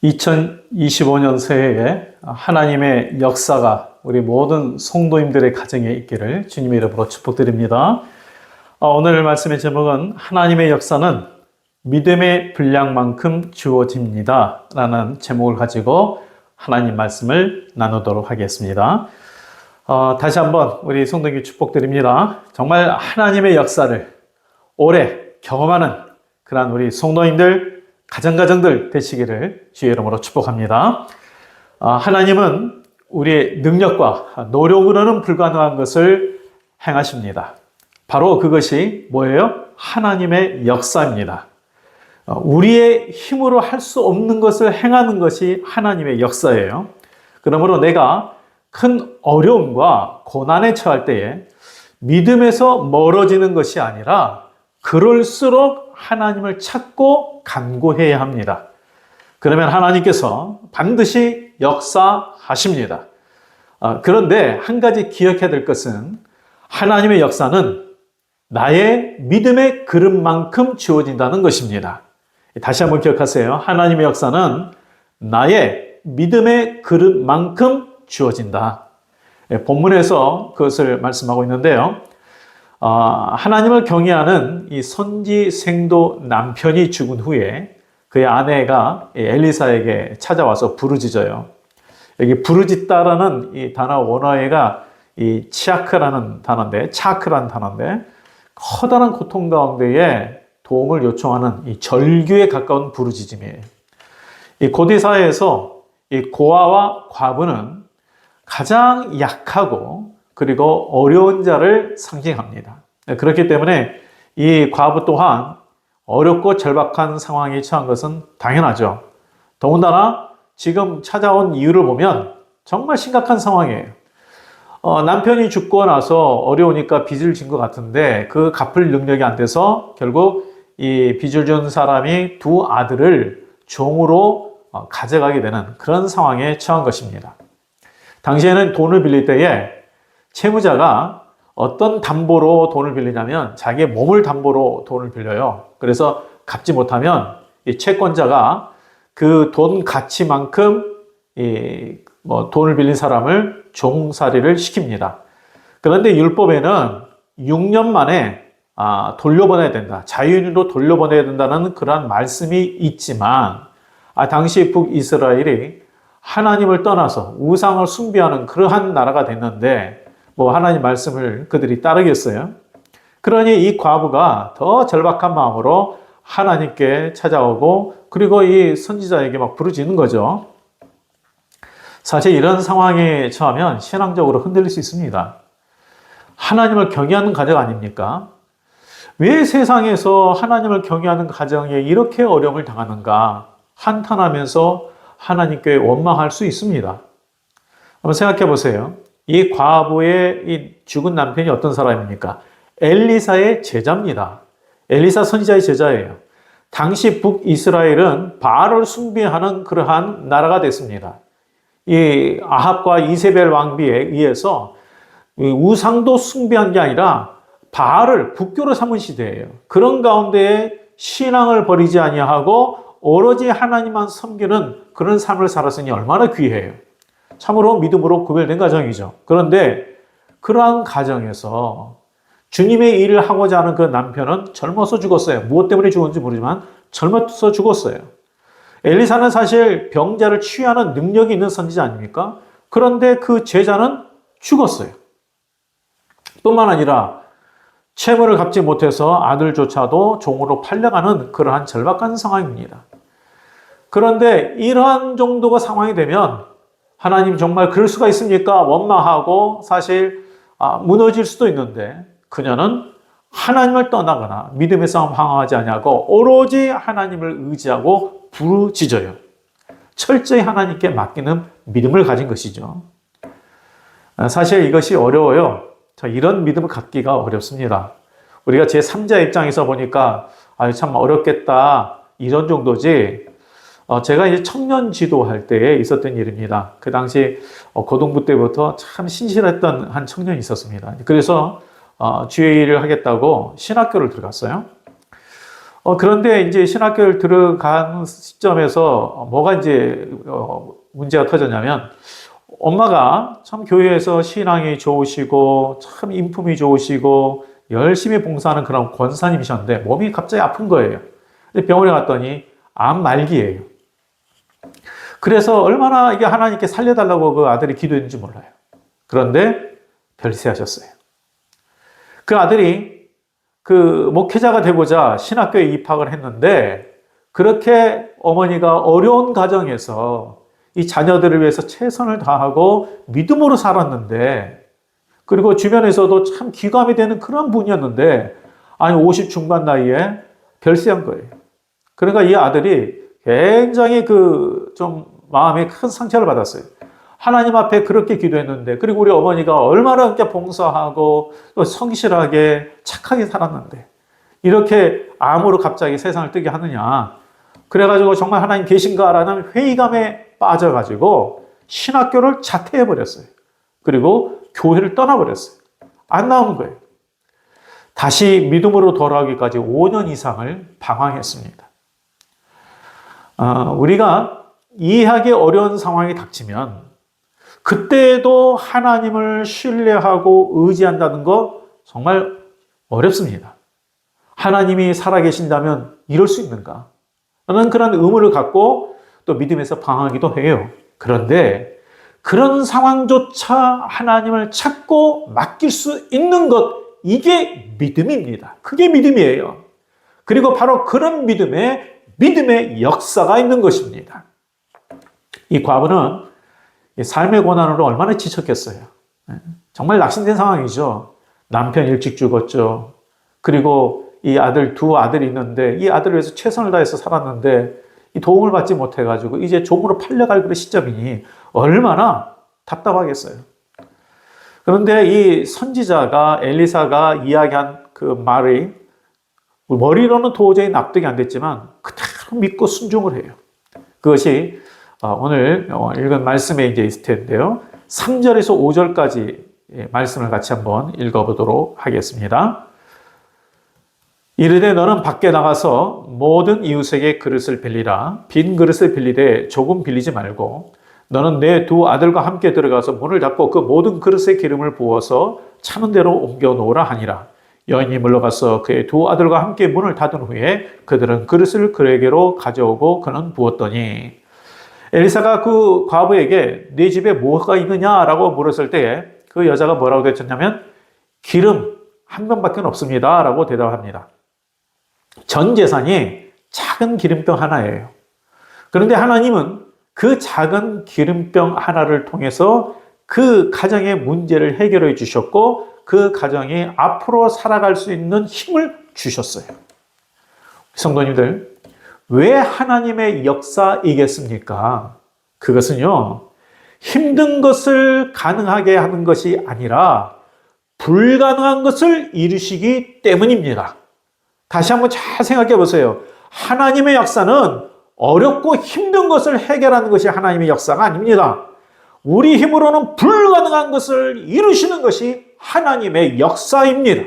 2025년 새해에 하나님의 역사가 우리 모든 성도님들의 가정에 있기를 주님의 이름으로 축복드립니다. 오늘 말씀의 제목은 하나님의 역사는 믿음의 분량만큼 주어집니다 라는 제목을 가지고 하나님 말씀을 나누도록 하겠습니다. 다시 한번 우리 성도님께 축복드립니다. 정말 하나님의 역사를 오래 경험하는 그러한 우리 성도님들 가정들 되시기를 주의 이름으로 축복합니다. 하나님은 우리의 능력과 노력으로는 불가능한 것을 행하십니다. 바로 그것이 뭐예요? 하나님의 역사입니다. 우리의 힘으로 할 수 없는 것을 행하는 것이 하나님의 역사예요. 그러므로 내가 큰 어려움과 고난에 처할 때에 믿음에서 멀어지는 것이 아니라 그럴수록 하나님을 찾고 간구해야 합니다. 그러면 하나님께서 반드시 역사하십니다. 그런데 한 가지 기억해야 될 것은 하나님의 역사는 나의 믿음의 그릇만큼 주어진다는 것입니다. 다시 한번 기억하세요. 하나님의 역사는 나의 믿음의 그릇만큼 주어진다. 본문에서 그것을 말씀하고 있는데요. 하나님을 경외하는 이 선지생도 남편이 죽은 후에 그의 아내가 엘리사에게 찾아와서 부르짖어요. 여기 부르짖다라는 이 단어 원어가 이 차크라는 단어인데 커다란 고통 가운데에 도움을 요청하는 이 절규에 가까운 부르짖음이에요. 이 고대 사회에서 이 고아와 과부는 가장 약하고 그리고 어려운 자를 상징합니다. 그렇기 때문에 이 과부 또한 어렵고 절박한 상황에 처한 것은 당연하죠. 더군다나 지금 찾아온 이유를 보면 정말 심각한 상황이에요. 남편이 죽고 나서 어려우니까 빚을 진 것 같은데 그 갚을 능력이 안 돼서 결국 이 빚을 준 사람이 두 아들을 종으로 가져가게 되는 그런 상황에 처한 것입니다. 당시에는 돈을 빌릴 때에 채무자가 어떤 담보로 돈을 빌리냐면 자기의 몸을 담보로 돈을 빌려요. 그래서 갚지 못하면 이 채권자가 그 돈 가치만큼 돈을 빌린 사람을 종살이를 시킵니다. 그런데 율법에는 6년 만에 돌려보내야 된다. 자유인으로 돌려보내야 된다는 그러한 말씀이 있지만 당시 북이스라엘이 하나님을 떠나서 우상을 숭배하는 그러한 나라가 됐는데 하나님 말씀을 그들이 따르겠어요? 그러니 이 과부가 더 절박한 마음으로 하나님께 찾아오고 그리고 이 선지자에게 막 부르짖는 거죠. 사실 이런 상황에 처하면 신앙적으로 흔들릴 수 있습니다. 하나님을 경외하는 가정 아닙니까? 왜 세상에서 하나님을 경외하는 가정에 이렇게 어려움을 당하는가? 한탄하면서 하나님께 원망할 수 있습니다. 한번 생각해 보세요. 이 과부의 이 죽은 남편이 어떤 사람입니까? 엘리사의 제자입니다. 엘리사 선지자의 제자예요. 당시 북이스라엘은 바알을 숭배하는 그러한 나라가 됐습니다. 이 아합과 이세벨 왕비에 의해서 우상도 숭배한 게 아니라 바알을 국교로 삼은 시대예요. 그런 가운데에 신앙을 버리지 아니하고 오로지 하나님만 섬기는 그런 삶을 살았으니 얼마나 귀해요. 참으로 믿음으로 구별된 가정이죠. 그런데 그러한 가정에서 주님의 일을 하고자 하는 그 남편은 젊어서 죽었어요. 무엇 때문에 죽었는지 모르지만 젊어서 죽었어요. 엘리사는 사실 병자를 치유하는 능력이 있는 선지자 아닙니까? 그런데 그 제자는 죽었어요. 뿐만 아니라 채무를 갚지 못해서 아들조차도 종으로 팔려가는 그러한 절박한 상황입니다. 그런데 이러한 정도가 상황이 되면 하나님 정말 그럴 수가 있습니까? 원망하고 사실 무너질 수도 있는데 그녀는 하나님을 떠나거나 믿음의 싸움 방황하지 아니하고 오로지 하나님을 의지하고 부르짖어요. 철저히 하나님께 맡기는 믿음을 가진 것이죠. 사실 이것이 어려워요. 이런 믿음을 갖기가 어렵습니다. 우리가 제3자 입장에서 보니까 참 어렵겠다 이런 정도지. 제가 이제 청년 지도할 때에 있었던 일입니다. 그 당시 고등부 때부터 참 신실했던 한 청년이 있었습니다. 그래서 주의 일을 하겠다고 신학교를 들어갔어요. 그런데 이제 신학교를 들어간 시점에서 뭐가 이제 문제가 터졌냐면 엄마가 참 교회에서 신앙이 좋으시고 참 인품이 좋으시고 열심히 봉사하는 그런 권사님이셨는데 몸이 갑자기 아픈 거예요. 근데 병원에 갔더니 암 말기예요. 그래서 얼마나 이게 하나님께 살려달라고 그 아들이 기도했는지 몰라요. 그런데 별세하셨어요. 그 아들이 그 목회자가 되고자 신학교에 입학을 했는데 그렇게 어머니가 어려운 가정에서 이 자녀들을 위해서 최선을 다하고 믿음으로 살았는데 그리고 주변에서도 참 기감이 되는 그런 분이었는데 아니 50 중반 나이에 별세한 거예요. 그러니까 이 아들이 굉장히 좀 마음에 큰 상처를 받았어요. 하나님 앞에 그렇게 기도했는데 그리고 우리 어머니가 얼마나 이렇게 봉사하고 또 성실하게 착하게 살았는데 이렇게 암으로 갑자기 세상을 뜨게 하느냐. 그래가지고 정말 하나님 계신가라는 회의감에 빠져가지고 신학교를 자퇴해버렸어요. 그리고 교회를 떠나버렸어요. 안 나오는 거예요. 다시 믿음으로 돌아오기까지 5년 이상을 방황했습니다. 우리가 이해하기 어려운 상황이 닥치면 그때도 하나님을 신뢰하고 의지한다는 거 정말 어렵습니다. 하나님이 살아계신다면 이럴 수 있는가? 저는 그런 의무를 갖고 또 믿음에서 방황하기도 해요. 그런데 그런 상황조차 하나님을 찾고 맡길 수 있는 것, 이게 믿음입니다. 그게 믿음이에요. 그리고 바로 그런 믿음의 역사가 있는 것입니다. 이 과부는 삶의 고난으로 얼마나 지쳤겠어요. 정말 낙심된 상황이죠. 남편 일찍 죽었죠. 그리고 이 두 아들이 있는데 이 아들을 위해서 최선을 다해서 살았는데 이 도움을 받지 못해가지고 이제 종으로 팔려갈 그런 시점이니 얼마나 답답하겠어요. 그런데 이 선지자가 엘리사가 이야기한 그 말이 머리로는 도저히 납득이 안 됐지만 그대로 믿고 순종을 해요. 그것이 오늘 읽은 말씀에 이제 있을 텐데요. 3절에서 5절까지 말씀을 같이 한번 읽어보도록 하겠습니다. 이르되 너는 밖에 나가서 모든 이웃에게 그릇을 빌리라. 빈 그릇을 빌리되 조금 빌리지 말고 너는 내 두 아들과 함께 들어가서 문을 닫고 그 모든 그릇에 기름을 부어서 차는 대로 옮겨 놓으라 하니라. 여인이 물러가서 그의 두 아들과 함께 문을 닫은 후에 그들은 그릇을 그에게로 가져오고 그는 부었더니 엘리사가 그 과부에게 네 집에 뭐가 있느냐라고 물었을 때에 그 여자가 뭐라고 대답했냐면 기름 한 병밖에 없습니다 라고 대답합니다. 전 재산이 작은 기름병 하나예요. 그런데 하나님은 그 작은 기름병 하나를 통해서 그 가정의 문제를 해결해 주셨고 그 가정이 앞으로 살아갈 수 있는 힘을 주셨어요. 성도님들, 왜 하나님의 역사이겠습니까? 그것은요, 힘든 것을 가능하게 하는 것이 아니라 불가능한 것을 이루시기 때문입니다. 다시 한번 잘 생각해 보세요. 하나님의 역사는 어렵고 힘든 것을 해결하는 것이 하나님의 역사가 아닙니다. 우리 힘으로는 불가능한 것을 이루시는 것이 하나님의 역사입니다.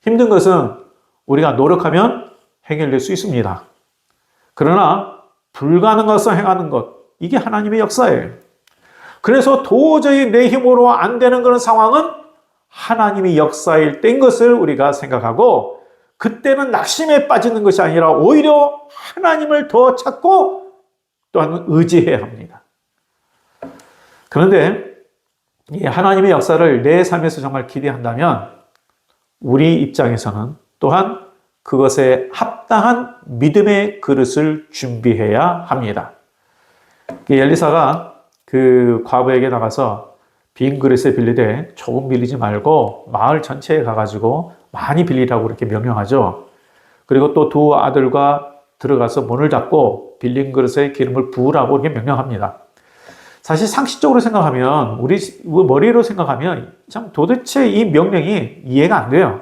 힘든 것은 우리가 노력하면 해결될 수 있습니다. 그러나 불가능한 것을 행하는 것, 이게 하나님의 역사예요. 그래서 도저히 내 힘으로 안 되는 그런 상황은 하나님의 역사일 때인 것을 우리가 생각하고 그때는 낙심에 빠지는 것이 아니라 오히려 하나님을 더 찾고 또한 의지해야 합니다. 그런데 이 하나님의 역사를 내 삶에서 정말 기대한다면 우리 입장에서는 또한 그것에 합당한 믿음의 그릇을 준비해야 합니다. 엘리사가 그 과부에게 나가서 빈 그릇을 빌리되 조금 빌리지 말고 마을 전체에 가가지고 많이 빌리라고 그렇게 명령하죠. 그리고 또 두 아들과 들어가서 문을 닫고 빌린 그릇에 기름을 부으라고 이렇게 명령합니다. 사실 상식적으로 생각하면 우리 머리로 생각하면 참 도대체 이 명령이 이해가 안 돼요.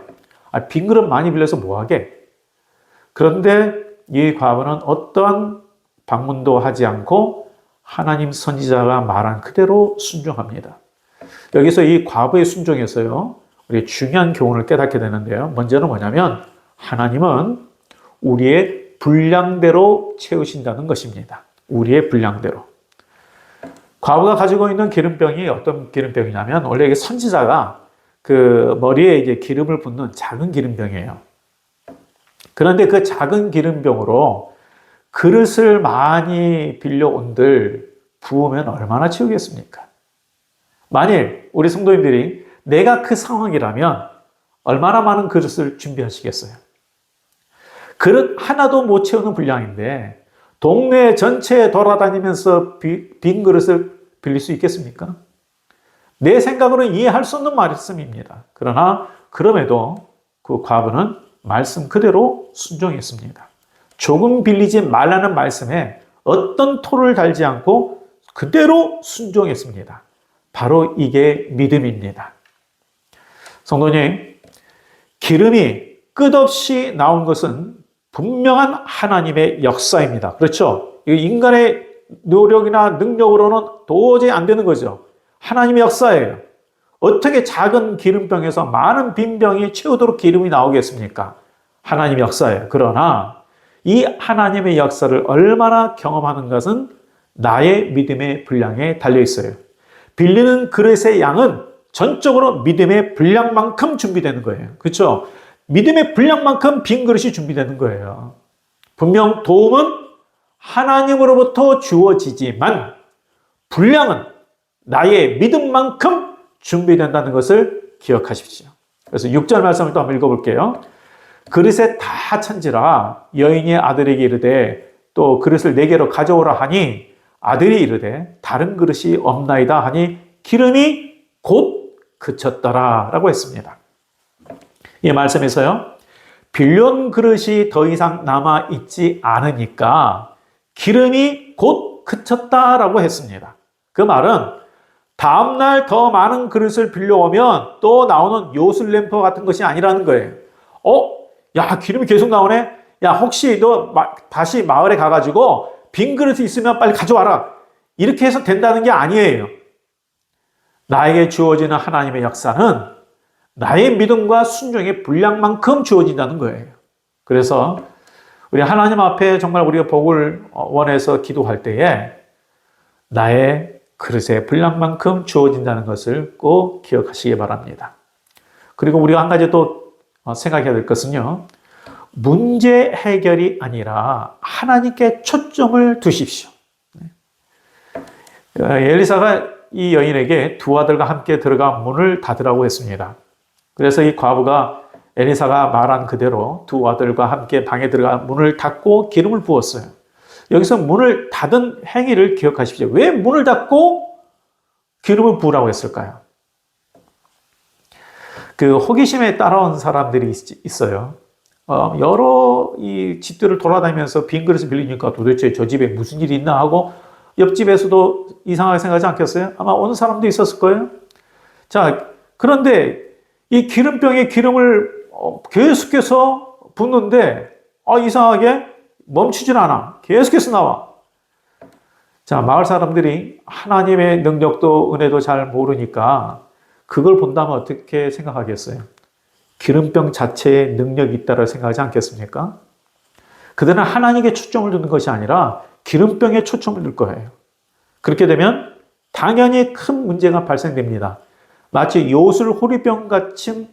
빈 그릇 많이 빌려서 뭐하게? 그런데 이 과부는 어떠한 방문도 하지 않고 하나님 선지자가 말한 그대로 순종합니다. 여기서 이 과부의 순종에서요, 우리 중요한 교훈을 깨닫게 되는데요. 먼저는 뭐냐면 하나님은 우리의 분량대로 채우신다는 것입니다. 우리의 분량대로. 과부가 가지고 있는 기름병이 어떤 기름병이냐면 원래 이게 선지자가 그 머리에 이제 기름을 붓는 작은 기름병이에요. 그런데 그 작은 기름병으로 그릇을 많이 빌려온들 부으면 얼마나 채우겠습니까? 만일 우리 성도님들이 내가 그 상황이라면 얼마나 많은 그릇을 준비하시겠어요? 그릇 하나도 못 채우는 분량인데 동네 전체에 돌아다니면서 빈 그릇을 빌릴 수 있겠습니까? 내 생각으로는 이해할 수 없는 말씀입니다. 그러나 그럼에도 그 과부는 말씀 그대로 순종했습니다. 조금 빌리지 말라는 말씀에 어떤 토를 달지 않고 그대로 순종했습니다. 바로 이게 믿음입니다. 성도님, 기름이 끝없이 나온 것은 분명한 하나님의 역사입니다. 그렇죠? 인간의 노력이나 능력으로는 도저히 안 되는 거죠. 하나님의 역사예요. 어떻게 작은 기름병에서 많은 빈 병이 채우도록 기름이 나오겠습니까? 하나님의 역사예요. 그러나 이 하나님의 역사를 얼마나 경험하는 것은 나의 믿음의 분량에 달려 있어요. 빌리는 그릇의 양은 전적으로 믿음의 분량만큼 준비되는 거예요. 그렇죠? 믿음의 분량만큼 빈 그릇이 준비되는 거예요. 분명 도움은 하나님으로부터 주어지지만 분량은 나의 믿음만큼 준비된다는 것을 기억하십시오. 그래서 6절 말씀을 또 한번 읽어볼게요. 그릇에 다 찬지라 여인의 아들에게 이르되 또 그릇을 4개로 가져오라 하니 아들이 이르되 다른 그릇이 없나이다 하니 기름이 곧 그쳤더라 라고 했습니다. 이 말씀에서요, 빌려온 그릇이 더 이상 남아있지 않으니까 기름이 곧 그쳤다라고 했습니다. 그 말은 다음날 더 많은 그릇을 빌려오면 또 나오는 요술램프 같은 것이 아니라는 거예요. 야, 기름이 계속 나오네? 야, 혹시 너 다시 마을에 가가지고 빈 그릇이 있으면 빨리 가져와라. 이렇게 해서 된다는 게 아니에요. 나에게 주어지는 하나님의 역사는 나의 믿음과 순종의 분량만큼 주어진다는 거예요. 그래서 우리 하나님 앞에 정말 우리가 복을 원해서 기도할 때에 나의 그릇의 분량만큼 주어진다는 것을 꼭 기억하시기 바랍니다. 그리고 우리가 한 가지 또 생각해야 될 것은요, 문제 해결이 아니라 하나님께 초점을 두십시오. 엘리사가 이 여인에게 두 아들과 함께 들어가 문을 닫으라고 했습니다. 그래서 이 과부가 엘리사가 말한 그대로 두 아들과 함께 방에 들어가 문을 닫고 기름을 부었어요. 여기서 문을 닫은 행위를 기억하십시오. 왜 문을 닫고 기름을 부으라고 했을까요? 그 호기심에 따라온 사람들이 있어요. 여러 이 집들을 돌아다니면서 빈 그릇을 빌리니까 도대체 저 집에 무슨 일이 있나 하고 옆집에서도 이상하게 생각하지 않겠어요? 아마 오는 사람도 있었을 거예요. 자, 그런데 이 기름병에 기름을 계속해서 붓는데 이상하게 멈추질 않아. 계속해서 나와. 자, 마을 사람들이 하나님의 능력도 은혜도 잘 모르니까 그걸 본다면 어떻게 생각하겠어요? 기름병 자체에 능력이 있다고 생각하지 않겠습니까? 그들은 하나님께 초점을 두는 것이 아니라 기름병에 초점을 둘 거예요. 그렇게 되면 당연히 큰 문제가 발생됩니다. 마치 요술 호리병 같이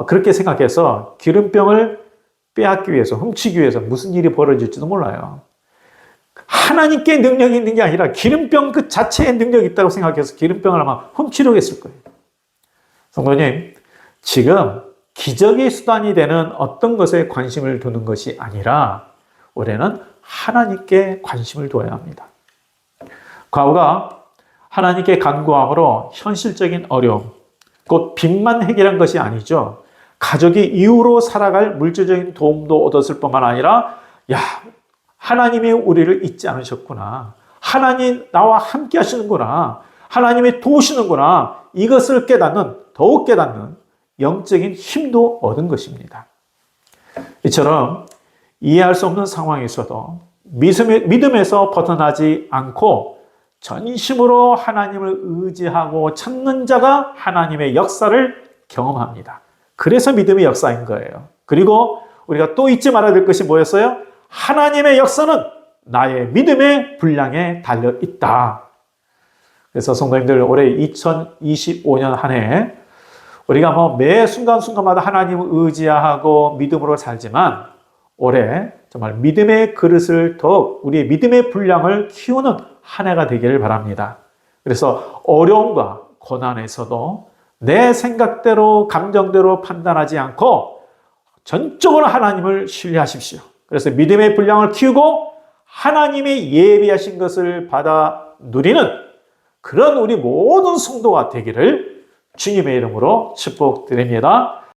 그렇게 생각해서 기름병을 빼앗기 위해서, 훔치기 위해서 무슨 일이 벌어질지도 몰라요. 하나님께 능력이 있는 게 아니라 기름병 그 자체에 능력이 있다고 생각해서 기름병을 아마 훔치려고 했을 거예요. 성도님, 지금 기적의 수단이 되는 어떤 것에 관심을 두는 것이 아니라 올해는 하나님께 관심을 두어야 합니다. 과부가 하나님께 간구함으로 현실적인 어려움, 곧 빚만 해결한 것이 아니죠. 가족이 이후로 살아갈 물질적인 도움도 얻었을 뿐만 아니라 하나님이 우리를 잊지 않으셨구나. 하나님 나와 함께 하시는구나. 하나님이 도우시는구나. 이것을 더욱 깨닫는 영적인 힘도 얻은 것입니다. 이처럼 이해할 수 없는 상황에서도 믿음에서 벗어나지 않고 전심으로 하나님을 의지하고 찾는 자가 하나님의 역사를 경험합니다. 그래서 믿음의 역사인 거예요. 그리고 우리가 또 잊지 말아야 될 것이 뭐였어요? 하나님의 역사는 나의 믿음의 분량에 달려 있다. 그래서 성도님들, 올해 2025년 한 해 우리가 매 순간순간마다 하나님을 의지하고 믿음으로 살지만 올해 정말 믿음의 그릇을 더욱 우리의 믿음의 분량을 키우는 한 해가 되기를 바랍니다. 그래서 어려움과 고난에서도 내 생각대로 감정대로 판단하지 않고 전적으로 하나님을 신뢰하십시오. 그래서 믿음의 분량을 키우고 하나님이 예비하신 것을 받아 누리는 그런 우리 모든 성도가 되기를 주님의 이름으로 축복드립니다.